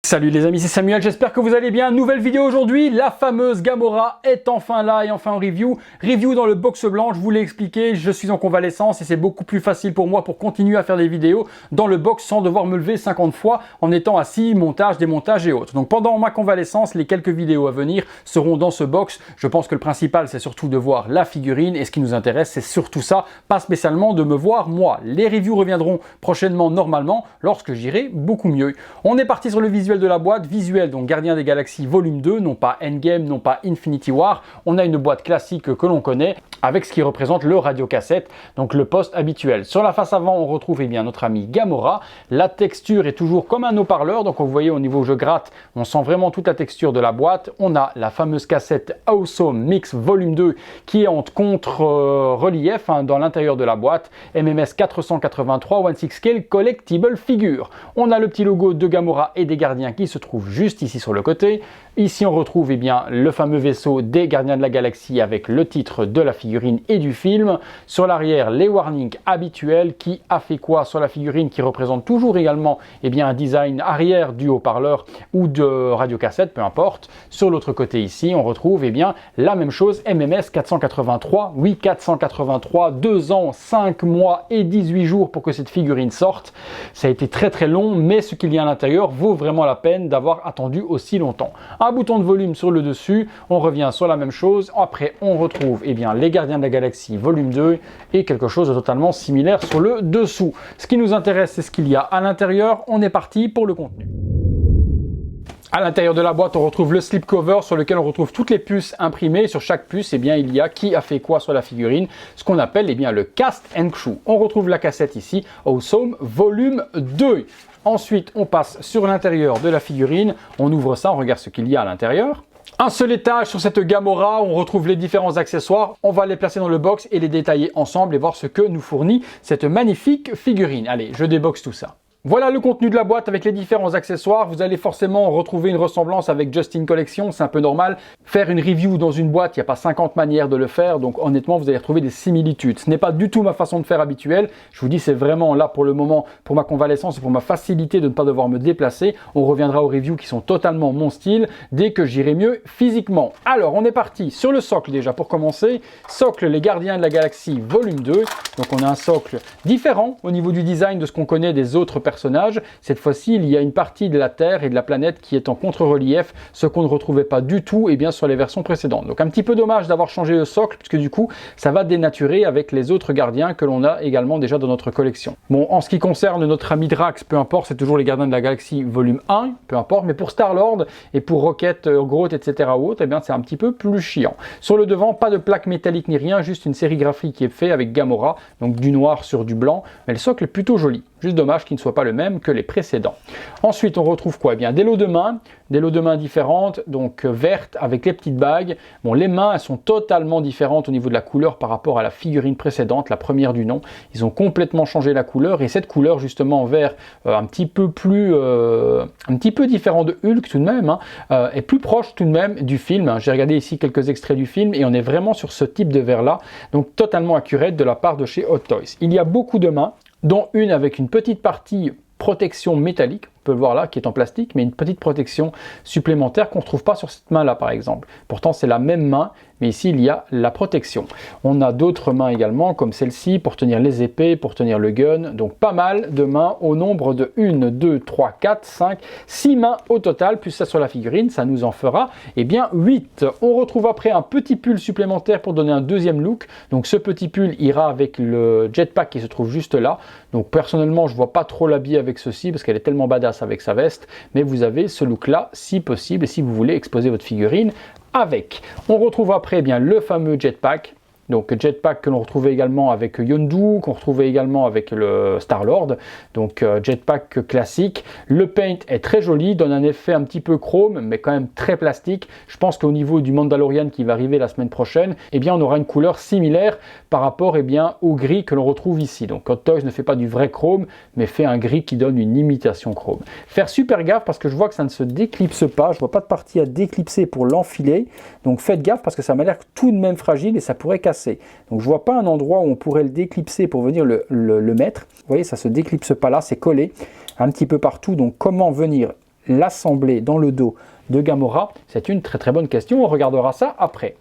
Salut les amis, c'est Samuel, j'espère que vous allez bien. Nouvelle vidéo aujourd'hui, la fameuse Gamora est enfin là et enfin en review. Review dans le box blanc, je vous l'ai expliqué, je suis en convalescence et c'est beaucoup plus facile pour moi pour continuer à faire des vidéos dans le box sans devoir me lever 50 fois en étant assis, montage, démontage et autres. Donc pendant ma convalescence, les quelques vidéos à venir seront dans ce box. Je pense que le principal c'est surtout de voir la figurine et ce qui nous intéresse c'est surtout ça, pas spécialement de me voir moi. Les reviews reviendront prochainement normalement lorsque j'irai beaucoup mieux. On est parti sur le visuel de la boîte, visuel donc Gardiens des Galaxies volume 2, non pas Endgame, non pas Infinity War. On a une boîte classique que l'on connaît avec ce qui représente le radiocassette, donc le poste habituel. Sur la face avant, on retrouve notre amie Gamora. La texture est toujours comme un haut-parleur, donc vous voyez au niveau où je gratte, on sent vraiment toute la texture de la boîte. On a la fameuse cassette Awesome Mix volume 2 qui est en contre-relief dans l'intérieur de la boîte. MMS 483 16 Scale Collectible Figure. On a le petit logo de Gamora et des Gardiens qui se trouve juste ici sur le côté. Ici on retrouve le fameux vaisseau des Gardiens de la Galaxie avec le titre de la figurine et du film. Sur l'arrière, les warnings habituels. Qui a fait quoi sur la figurine, qui représente toujours également un design arrière du haut-parleur ou de radiocassette, peu importe. Sur l'autre côté ici, on retrouve la même chose, MMS 483. Oui, 483, 2 ans, 5 mois et 18 jours pour que cette figurine sorte. Ça a été très très long, mais ce qu'il y a à l'intérieur vaut vraiment la peine d'avoir attendu aussi longtemps. Un bouton de volume sur le dessus, on revient sur la même chose. Après, on retrouve les Gardiens de la Galaxie volume 2 et quelque chose de totalement similaire sur le dessous. Ce qui nous intéresse, c'est ce qu'il y a à l'intérieur. On est parti pour le contenu. À l'intérieur de la boîte, on retrouve le slipcover sur lequel on retrouve toutes les puces imprimées. Sur chaque puce, il y a qui a fait quoi sur la figurine, ce qu'on appelle le cast and crew. On retrouve la cassette ici, Awesome volume 2. Ensuite, on passe sur l'intérieur de la figurine. On ouvre ça, on regarde ce qu'il y a à l'intérieur. Un seul étage sur cette Gamora, on retrouve les différents accessoires. On va les placer dans le box et les détailler ensemble et voir ce que nous fournit cette magnifique figurine. Allez, je déboxe tout ça. Voilà le contenu de la boîte avec les différents accessoires. Vous allez forcément retrouver une ressemblance avec Justin Collection, c'est un peu normal. Faire une review dans une boîte, il n'y a pas 50 manières de le faire, donc honnêtement, vous allez retrouver des similitudes. Ce n'est pas du tout ma façon de faire habituelle. Je vous dis, c'est vraiment là pour le moment, pour ma convalescence et pour ma facilité de ne pas devoir me déplacer. On reviendra aux reviews qui sont totalement mon style dès que j'irai mieux physiquement. Alors, on est parti sur le socle déjà pour commencer. Socle Les Gardiens de la Galaxie volume 2. Donc, on a un socle différent au niveau du design de ce qu'on connaît des autres personnages. Cette fois-ci, il y a une partie de la Terre et de la planète qui est en contre-relief, ce qu'on ne retrouvait pas du tout sur les versions précédentes. Donc un petit peu dommage d'avoir changé le socle, puisque du coup, ça va dénaturer avec les autres gardiens que l'on a également déjà dans notre collection. Bon, en ce qui concerne notre ami Drax, peu importe, c'est toujours les Gardiens de la Galaxie volume 1, peu importe, mais pour Star-Lord et pour Rocket, Groot, etc. c'est un petit peu plus chiant. Sur le devant, pas de plaque métallique ni rien, juste une sérigraphie qui est faite avec Gamora, donc du noir sur du blanc, mais le socle est plutôt joli. Juste dommage qu'il ne soit pas le même que les précédents. Ensuite, on retrouve quoi? Des lots de mains différentes, donc vertes avec les petites bagues. Bon, les mains, elles sont totalement différentes au niveau de la couleur par rapport à la figurine précédente, la première du nom. Ils ont complètement changé la couleur et cette couleur justement en vert un petit peu différent de Hulk tout de même, est plus proche tout de même du film. J'ai regardé ici quelques extraits du film et on est vraiment sur ce type de verre là, donc totalement accurate de la part de chez Hot Toys. Il y a beaucoup de mains, dont une avec une petite partie protection métallique, on peut le voir là, qui est en plastique, mais une petite protection supplémentaire qu'on ne retrouve pas sur cette main-là, par exemple. Pourtant, c'est la même main, mais ici, il y a la protection. On a d'autres mains également, comme celle-ci, pour tenir les épées, pour tenir le gun. Donc, pas mal de mains au nombre de 1, 2, 3, 4, 5, 6 mains au total, plus ça sur la figurine, ça nous en fera 8. On retrouve après un petit pull supplémentaire pour donner un deuxième look. Donc, ce petit pull ira avec le jetpack qui se trouve juste là. Donc, personnellement, je ne vois pas trop l'habiller avec ceci, parce qu'elle est tellement badass avec sa veste, mais vous avez ce look là si possible et si vous voulez exposer votre figurine avec. On retrouve après le fameux jetpack. Donc jetpack que l'on retrouvait également avec Yondu, qu'on retrouvait également avec le Star-Lord. Donc jetpack classique. Le paint est très joli, donne un effet un petit peu chrome, mais quand même très plastique. Je pense qu'au niveau du Mandalorian qui va arriver la semaine prochaine, on aura une couleur similaire par rapport au gris que l'on retrouve ici. Donc Hot Toys ne fait pas du vrai chrome, mais fait un gris qui donne une imitation chrome. Faire super gaffe parce que je vois que ça ne se déclipse pas. Je vois pas de partie à déclipser pour l'enfiler. Donc faites gaffe parce que ça m'a l'air tout de même fragile et ça pourrait casser. Donc je vois pas un endroit où on pourrait le déclipser pour venir le mettre. Vous voyez, ça se déclipse pas là, c'est collé un petit peu partout. Donc comment venir l'assembler dans le dos de Gamora? C'est une très très bonne question, on regardera ça après.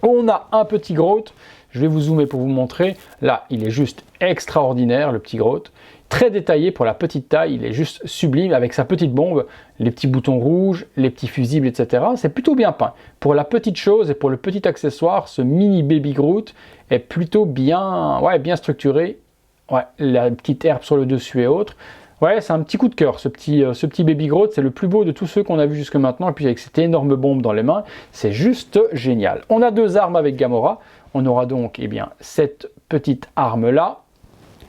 On a un petit Groot, je vais vous zoomer pour vous montrer. Là, il est juste extraordinaire, le petit Groot. Très détaillé pour la petite taille, il est juste sublime avec sa petite bombe, les petits boutons rouges, les petits fusibles, etc. C'est plutôt bien peint. Pour la petite chose et pour le petit accessoire, ce mini Baby Groot est plutôt bien, bien structuré. Ouais, la petite herbe sur le dessus et autres. Ouais, c'est un petit coup de cœur, ce petit Baby Groot, c'est le plus beau de tous ceux qu'on a vu jusque maintenant, et puis avec cette énorme bombe dans les mains, c'est juste génial. On a deux armes avec Gamora, on aura donc cette petite arme-là,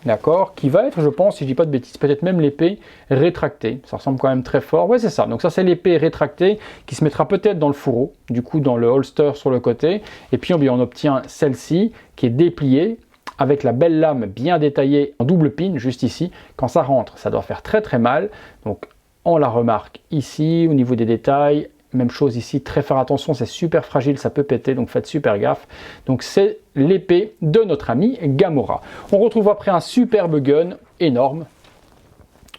d'accord, qui va être, je pense, si je dis pas de bêtises, peut-être même l'épée rétractée. Ça ressemble quand même très fort. Ouais, c'est ça. Donc ça, c'est l'épée rétractée qui se mettra peut-être dans le fourreau, du coup dans le holster sur le côté. Et puis on obtient celle-ci qui est dépliée avec la belle lame bien détaillée en double pin juste ici. Quand ça rentre, ça doit faire très très mal. Donc on la remarque ici au niveau des détails. Même chose ici, très faire attention, c'est super fragile, ça peut péter, donc faites super gaffe. Donc c'est l'épée de notre ami Gamora. On retrouve après un superbe gun, énorme.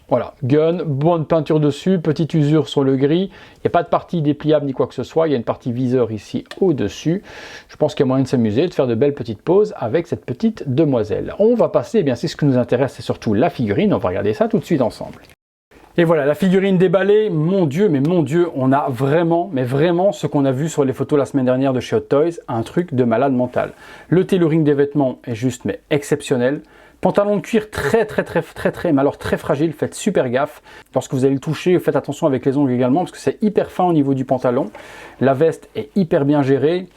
Voilà, gun, bonne peinture dessus, petite usure sur le gris. Il n'y a pas de partie dépliable ni quoi que ce soit, il y a une partie viseur ici au-dessus. Je pense qu'il y a moyen de s'amuser, de faire de belles petites pauses avec cette petite demoiselle. On va passer, c'est ce qui nous intéresse, c'est surtout la figurine, on va regarder ça tout de suite ensemble. Et voilà, la figurine déballée, mon Dieu, on a vraiment, ce qu'on a vu sur les photos la semaine dernière de chez Hot Toys, un truc de malade mental. Le tailoring des vêtements est juste, exceptionnel. Pantalon de cuir très fragile, faites super gaffe. Lorsque vous allez le toucher, faites attention avec les ongles également, parce que c'est hyper fin au niveau du pantalon. La veste est hyper bien gérée.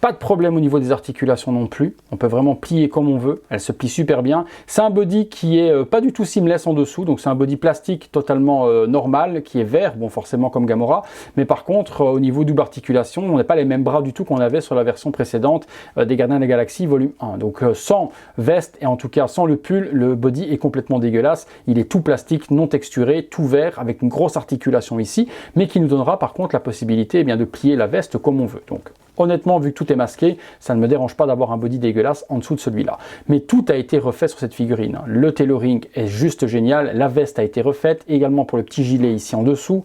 Pas de problème au niveau des articulations non plus, on peut vraiment plier comme on veut, elle se plie super bien. C'est un body qui est pas du tout seamless en dessous, donc c'est un body plastique totalement normal, qui est vert, bon forcément comme Gamora, mais par contre au niveau double articulation, on n'a pas les mêmes bras du tout qu'on avait sur la version précédente des Gardiens de la Galaxie volume 1. Donc sans veste et en tout cas sans le pull, le body est complètement dégueulasse, il est tout plastique, non texturé, tout vert, avec une grosse articulation ici, mais qui nous donnera par contre la possibilité de plier la veste comme on veut. Donc honnêtement, vu que tout est masqué, ça ne me dérange pas d'avoir un body dégueulasse en dessous de celui-là. Mais tout a été refait sur cette figurine. Le tailoring est juste génial, la veste a été refaite, également pour le petit gilet ici en dessous,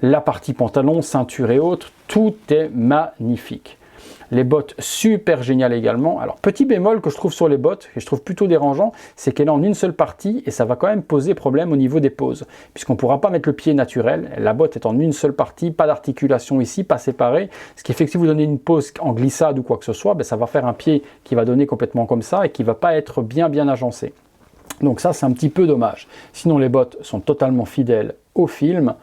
la partie pantalon, ceinture et autres, tout est magnifique. Les bottes super géniales également. Alors petit bémol que je trouve sur les bottes, et je trouve plutôt dérangeant, c'est qu'elle est en une seule partie et ça va quand même poser problème au niveau des poses. Puisqu'on ne pourra pas mettre le pied naturel, la botte est en une seule partie, pas d'articulation ici, pas séparée. Ce qui fait que si vous donnez une pose en glissade ou quoi que ce soit, ça va faire un pied qui va donner complètement comme ça et qui ne va pas être bien agencé. Donc ça c'est un petit peu dommage. Sinon les bottes sont totalement fidèles au film.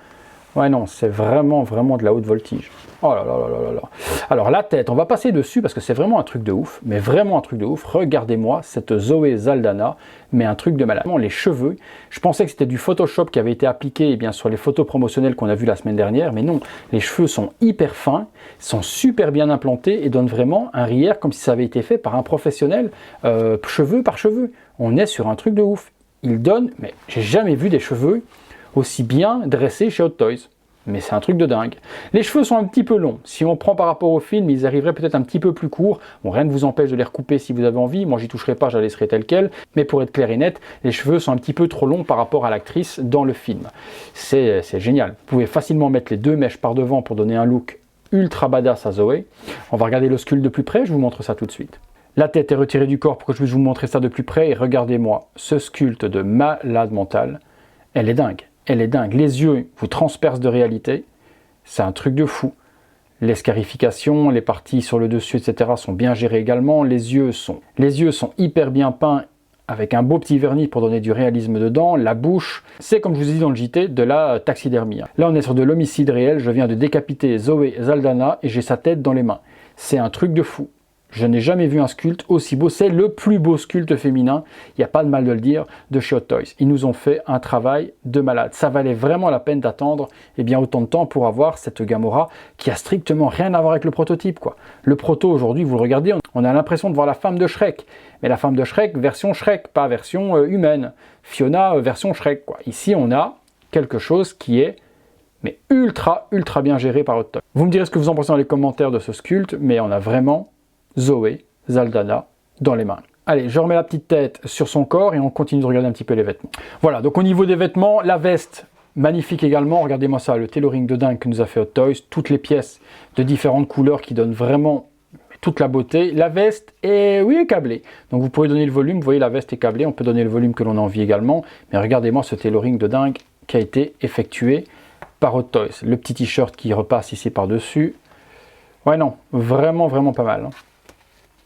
Ouais non, c'est vraiment de la haute voltige. Oh là là là là là. Alors la tête, on va passer dessus parce que c'est vraiment un truc de ouf, mais vraiment un truc de ouf. Regardez-moi cette Zoé Saldana, mais un truc de malade. Les cheveux, je pensais que c'était du Photoshop qui avait été appliqué sur les photos promotionnelles qu'on a vues la semaine dernière, mais non, les cheveux sont hyper fins, sont super bien implantés et donnent vraiment un relief comme si ça avait été fait par un professionnel, cheveux par cheveux. On est sur un truc de ouf. Il donne, mais j'ai jamais vu des cheveux aussi bien dressés chez Hot Toys. Mais c'est un truc de dingue. Les cheveux sont un petit peu longs. Si on prend par rapport au film, ils arriveraient peut-être un petit peu plus courts. Bon, rien ne vous empêche de les recouper si vous avez envie. Moi, j'y toucherai pas, je la laisserai telle quelle. Mais pour être clair et net, les cheveux sont un petit peu trop longs par rapport à l'actrice dans le film. C'est génial. Vous pouvez facilement mettre les deux mèches par devant pour donner un look ultra badass à Zoé. On va regarder le sculpte de plus près, je vous montre ça tout de suite. La tête est retirée du corps pour que je puisse vous montrer ça de plus près. Et regardez-moi, ce sculpte de malade mental, elle est dingue. Elle est dingue. Les yeux vous transpercent de réalité. C'est un truc de fou. Les scarifications, les parties sur le dessus, etc. sont bien gérées également. Les yeux sont hyper bien peints avec un beau petit vernis pour donner du réalisme dedans. La bouche, c'est comme je vous ai dit dans le JT, de la taxidermie. Là, on est sur de l'homicide réel. Je viens de décapiter Zoé Saldana et j'ai sa tête dans les mains. C'est un truc de fou. Je n'ai jamais vu un sculpte aussi beau. C'est le plus beau sculpte féminin, il n'y a pas de mal de le dire, de chez Hot Toys. Ils nous ont fait un travail de malade. Ça valait vraiment la peine d'attendre autant de temps pour avoir cette Gamora qui a strictement rien à voir avec le prototype, quoi. Le proto aujourd'hui, vous le regardez, on a l'impression de voir la femme de Shrek. Mais la femme de Shrek, version Shrek, pas version humaine. Fiona, version Shrek, quoi. Ici, on a quelque chose qui est ultra bien géré par Hot Toys. Vous me direz ce que vous en pensez dans les commentaires de ce sculpte, mais on a vraiment Zoé Saldana dans les mains. Allez, je remets la petite tête sur son corps et on continue de regarder un petit peu les vêtements. Voilà, donc au niveau des vêtements, la veste, Magnifique également, regardez-moi ça, le tailoring de dingue que nous a fait Hot Toys, toutes les pièces de différentes couleurs qui donnent vraiment toute la beauté. La veste est, oui, câblée, donc vous pouvez donner le volume, vous voyez la veste est câblée, on peut donner le volume que l'on a envie également, mais regardez-moi ce tailoring de dingue qui a été effectué par Hot Toys. Le petit t-shirt qui repasse ici par-dessus, ouais non, vraiment pas mal, hein.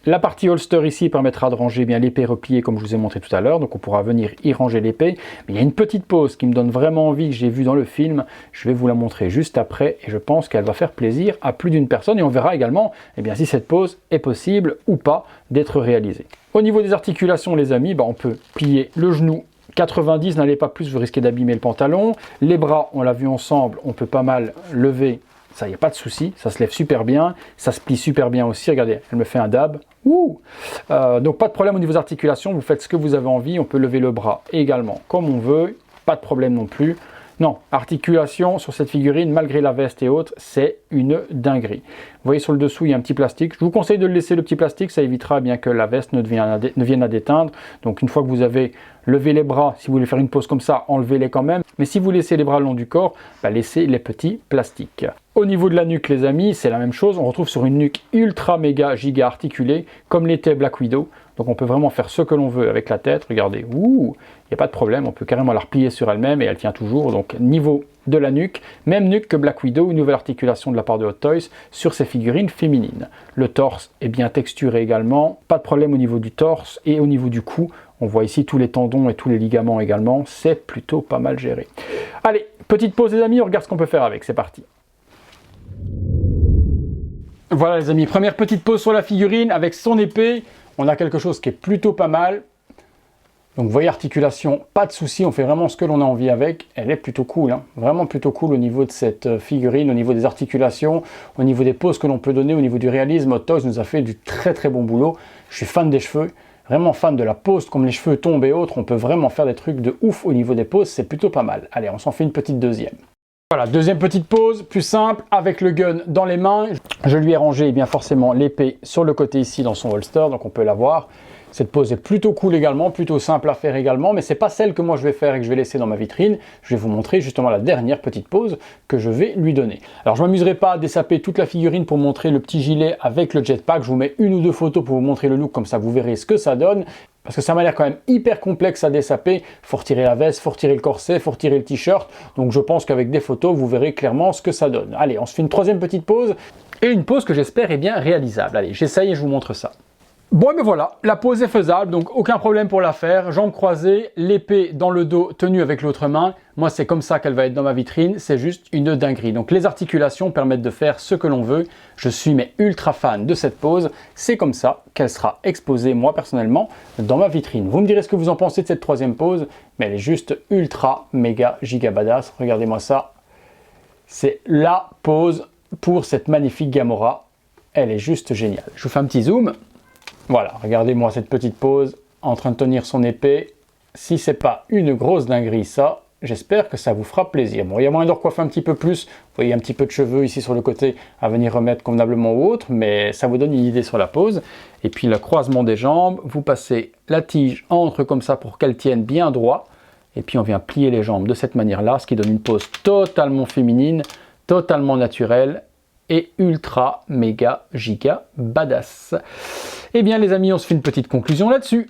La partie holster ici permettra de ranger bien l'épée repliée comme je vous ai montré tout à l'heure, donc on pourra venir y ranger l'épée. Mais il y a une petite pose qui me donne vraiment envie, que j'ai vue dans le film, je vais vous la montrer juste après et je pense qu'elle va faire plaisir à plus d'une personne et on verra également eh bien, si cette pose est possible ou pas d'être réalisée. Au niveau des articulations les amis, on peut plier le genou 90, n'allez pas plus, vous risquez d'abîmer le pantalon. Les bras, on l'a vu ensemble, on peut pas mal lever. Ça, il n'y a pas de souci, ça se lève super bien, ça se plie super bien aussi. Regardez, elle me fait un dab. Donc pas de problème au niveau des articulations, vous faites ce que vous avez envie. On peut lever le bras également comme on veut, pas de problème non plus. Non, articulation sur cette figurine, malgré la veste et autres, c'est une dinguerie. Vous voyez sur le dessous, il y a un petit plastique. Je vous conseille de le laisser le petit plastique, ça évitera bien que la veste ne vienne à déteindre. Donc une fois que vous avez levé les bras, si vous voulez faire une pose comme ça, enlevez-les quand même. Mais si vous laissez les bras le long du corps, laissez les petits plastiques. Au niveau de la nuque les amis, c'est la même chose. On retrouve sur une nuque ultra méga giga articulée, comme l'était Black Widow. Donc on peut vraiment faire ce que l'on veut avec la tête. Regardez, il n'y a pas de problème, on peut carrément la replier sur elle-même et elle tient toujours. Donc niveau de la nuque, même nuque que Black Widow, une nouvelle articulation de la part de Hot Toys sur ces figurines féminines. Le torse est bien texturé également, pas de problème au niveau du torse et au niveau du cou. On voit ici tous les tendons et tous les ligaments également, c'est plutôt pas mal géré. Allez, petite pause les amis, on regarde ce qu'on peut faire avec, c'est parti. Voilà les amis, première petite pose sur la figurine avec son épée. On a quelque chose qui est plutôt pas mal. Donc vous voyez, articulation, pas de souci, on fait vraiment ce que l'on a envie avec. Elle est plutôt cool, hein. Vraiment plutôt cool au niveau de cette figurine, au niveau des articulations, au niveau des poses que l'on peut donner, au niveau du réalisme. Hot Toys nous a fait du très bon boulot. Je suis fan des cheveux, vraiment fan de la pose, comme les cheveux tombent et autres. On peut vraiment faire des trucs de ouf au niveau des poses, c'est plutôt pas mal. Allez, on s'en fait une petite deuxième. Voilà, deuxième petite pose, plus simple, avec le gun dans les mains. Je lui ai rangé bien forcément l'épée sur le côté ici dans son holster, donc on peut la voir. Cette pose est plutôt cool également, plutôt simple à faire également, mais c'est pas celle que moi je vais faire et que je vais laisser dans ma vitrine. Je vais vous montrer justement la dernière petite pose que je vais lui donner. Alors je m'amuserai pas à dessaper toute la figurine pour montrer le petit gilet avec le jetpack. Je vous mets une ou deux photos pour vous montrer le look, comme ça vous verrez ce que ça donne. Parce que ça m'a l'air quand même hyper complexe à dessaper. Faut retirer la veste, faut retirer le corset, faut retirer le t-shirt. Donc je pense qu'avec des photos, vous verrez clairement ce que ça donne. Allez, on se fait une troisième petite pause. Et une pause que j'espère est bien réalisable. Allez, j'essaye et je vous montre ça. Bon, mais voilà, la pose est faisable, donc aucun problème pour la faire. Jambes croisées, l'épée dans le dos tenue avec l'autre main. Moi, c'est comme ça qu'elle va être dans ma vitrine, c'est juste une dinguerie. Donc les articulations permettent de faire ce que l'on veut. Je suis mais ultra fan de cette pose. C'est comme ça qu'elle sera exposée, moi personnellement, dans ma vitrine. Vous me direz ce que vous en pensez de cette troisième pose, mais elle est juste ultra, méga, giga badass. Regardez-moi ça. C'est la pose pour cette magnifique Gamora. Elle est juste géniale. Je vous fais un petit zoom. Voilà, regardez-moi cette petite pose en train de tenir son épée. Si c'est pas une grosse dinguerie ça, j'espère que ça vous fera plaisir. Bon, il y a moyen de recoiffer un petit peu plus. Vous voyez un petit peu de cheveux ici sur le côté à venir remettre convenablement ou autre, mais ça vous donne une idée sur la pose. Et puis le croisement des jambes, vous passez la tige entre comme ça pour qu'elle tienne bien droit. Et puis on vient plier les jambes de cette manière-là, ce qui donne une pose totalement féminine, totalement naturelle et ultra méga giga badass. Eh bien les amis, on se fait une petite conclusion là-dessus.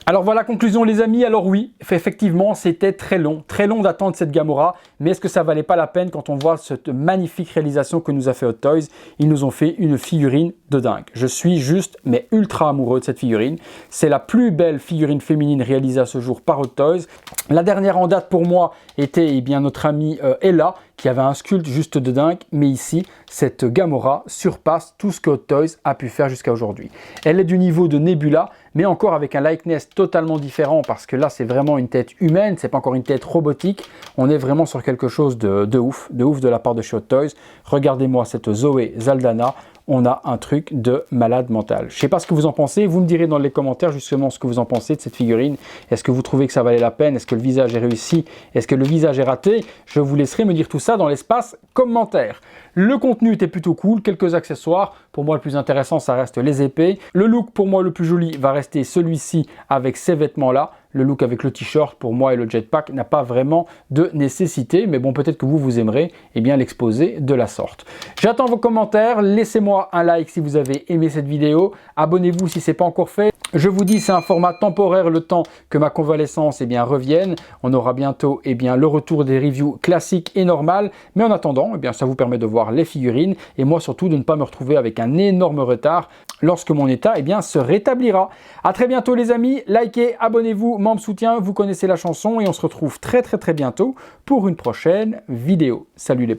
Alors voilà, conclusion les amis. Alors oui, effectivement, c'était très long d'attendre cette Gamora, mais est-ce que ça valait pas la peine quand on voit cette magnifique réalisation que nous a fait Hot Toys? Ils nous ont fait une figurine de dingue. Je suis juste, mais ultra amoureux de cette figurine. C'est la plus belle figurine féminine réalisée à ce jour par Hot Toys. La dernière en date pour moi était bien notre amie Ella, qui avait un sculpte juste de dingue, mais ici, cette Gamora surpasse tout ce que Hot Toys a pu faire jusqu'à aujourd'hui. Elle est du niveau de Nebula, mais encore avec un likeness totalement différent, parce que là, c'est vraiment une tête humaine, c'est pas encore une tête robotique. On est vraiment sur quelque chose de ouf de la part de chez Hot Toys. Regardez-moi cette Zoé Saldana. On a un truc de malade mental. Je ne sais pas ce que vous en pensez, vous me direz dans les commentaires justement ce que vous en pensez de cette figurine. Est-ce que vous trouvez que ça valait la peine? Est-ce que le visage est réussi? Est-ce que le visage est raté? Je vous laisserai me dire tout ça dans l'espace commentaire. Le contenu était plutôt cool, quelques accessoires. Pour moi, le plus intéressant, ça reste les épées. Le look, pour moi, le plus joli va rester celui-ci avec ces vêtements-là. le look avec le t-shirt pour moi et le jetpack n'a pas vraiment de nécessité, mais bon, peut-être que vous aimerez l'exposer de la sorte. J'attends vos commentaires, laissez-moi un like si vous avez aimé cette vidéo, abonnez-vous si ce n'est pas encore fait. Je vous dis, c'est un format temporaire le temps que ma convalescence revienne. On aura bientôt le retour des reviews classiques et normales, mais en attendant, ça vous permet de voir les figurines et moi surtout de ne pas me retrouver avec un énorme retard lorsque mon état se rétablira. A très bientôt les amis, likez, abonnez-vous, membre soutien, vous connaissez la chanson et on se retrouve très bientôt pour une prochaine vidéo. Salut les